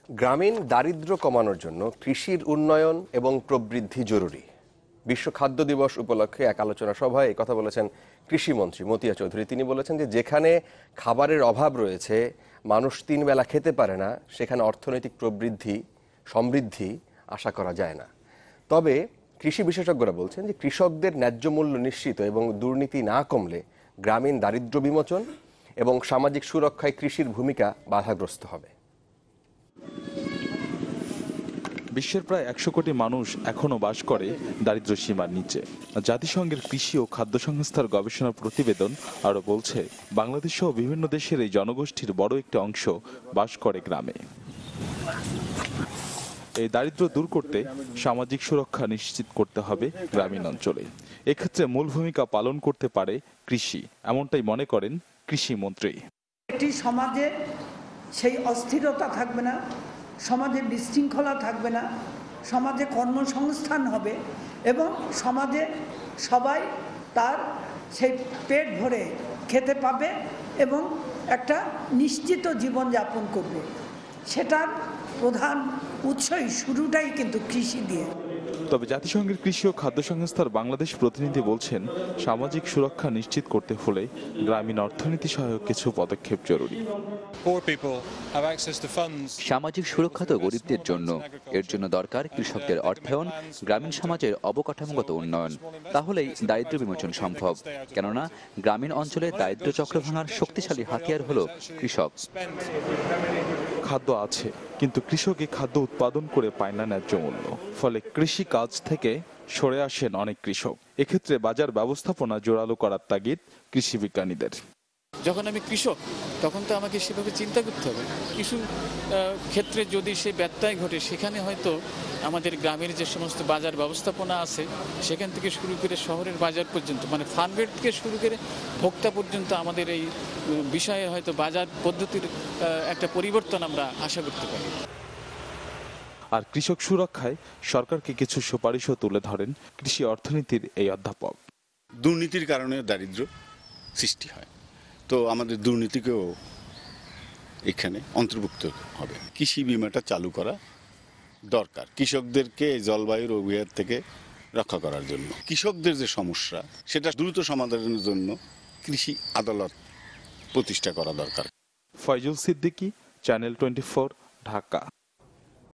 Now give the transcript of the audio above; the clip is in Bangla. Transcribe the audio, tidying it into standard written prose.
গ্রামীণ দারিদ্র্য কমানোর জন্য কৃষির উন্নয়ন এবং প্রবৃদ্ধি জরুরি। বিশ্ব খাদ্য দিবস উপলক্ষে এক আলোচনা সভায় কথা বলেছেন কৃষিমন্ত্রী মতিয়া চৌধুরী। তিনি বলেছেন যে যেখানে খাবারের অভাব রয়েছে, মানুষ 3 বেলা খেতে পারে না, সেখানে অর্থনৈতিক প্রবৃদ্ধি সমৃদ্ধি আশা করা যায় না। তবে কৃষি বিশেষজ্ঞরা বলছেন যে কৃষকদের ন্যায্য মূল্য নিশ্চিত এবং দুর্নীতি না কমলে গ্রামীণ দারিদ্র্য বিমোচন এবং সামাজিক সুরক্ষায় কৃষির ভূমিকা বাধাগ্রস্ত হবে। বিশ্বের প্রায় 100 কোটি মানুষ এখনো বাস করে দারিদ্র্য সীমার নিচে। জাতিসংঘের কৃষি ও খাদ্য সংস্থার গবেষণা প্রতিবেদন আরও বলছে, বাংলাদেশ সহ বিভিন্ন দেশের এই জনগোষ্ঠীর বড় একটি অংশ বাস করে গ্রামে। এই দারিদ্র্য দূর করতে সামাজিক সুরক্ষা নিশ্চিত করতে হবে গ্রামীণ অঞ্চলে। এক্ষেত্রে মূল ভূমিকা পালন করতে পারে কৃষি, এমনটাই মনে করেন কৃষিমন্ত্রী। একটি সমাজে সেই অস্থিরতা থাকবে না, সমাজে বিশৃঙ্খলা থাকবে না, সমাজে কর্মসংস্থান হবে এবং সমাজে সবাই তার সেই পেট ভরে খেতে পাবে এবং একটা নিশ্চিত জীবনযাপন করবে। সেটার প্রধান উৎসই শুরুটাই কিন্তু কৃষি দিয়ে। তবে জাতিসংঘের কৃষি ও খাদ্য সংস্থার বাংলাদেশ প্রতিনিধি বলছেন, সামাজিক সুরক্ষা নিশ্চিত করতে হলে গ্রামীণ অর্থনীতি সহায়ক কিছু পদক্ষেপ জরুরি। সামাজিক সুরক্ষা তো গরিবদের জন্য, এর জন্য দরকার কৃষকদের অর্থায়ন, গ্রামীণ সমাজের অবকাঠামোগত উন্নয়ন। তাহলেই দারিদ্র্য বিমোচন সম্ভব। কেননা গ্রামীণ অঞ্চলে দারিদ্র্য চক্র ভাঙার শক্তিশালী হাতিয়ার হলো কৃষক। খাদ্য আছে, কিন্তু কৃষক এই খাদ্য উৎপাদন করে পায় না ন্যায্য মূল্য। ফলে কৃষি কাজ থেকে সরে আসেন অনেক কৃষক। এক্ষেত্রে বাজার ব্যবস্থাপনা জোরালো করার তাগিদ কৃষি বিজ্ঞানীদের। যখন আমি কৃষক, তখন তো আমাকে সেভাবে চিন্তা করতে হবে। কিছু ক্ষেত্রে যদি সে ব্যত্যয় ঘটে, সেখানে হয়তো আমাদের গ্রামের যে সমস্ত বাজার ব্যবস্থাপনা আছে, সেখান থেকে শুরু করে শহরের বাজার পর্যন্ত, মানে ফার্মগেট থেকে শুরু করে ভোক্তা পর্যন্ত আমাদের এই বিষয়ে হয়তো বাজার পদ্ধতির একটা পরিবর্তন আমরা আশা করতে পারি। আর কৃষক সুরক্ষায় সরকারকে কিছু সুপারিশও তুলে ধরেন কৃষি অর্থনীতির এই অধ্যাপক। দুর্নীতির কারণে দারিদ্র্য সৃষ্টি হয়, তো আমাদের দুর্নীতিকেও এখানে অন্তর্ভুক্ত হবে। কৃষি বিমাটা চালু করা দরকার কৃষকদেরকে জলবায়ুর অভিঘাত থেকে রক্ষা করার জন্য। কৃষকদের যে সমস্যা, সেটা দ্রুত সমাধানের জন্য কৃষি আদালত প্রতিষ্ঠা করা দরকার। ফয়জুল সিদ্দিকী, চ্যানেল 24, ঢাকা।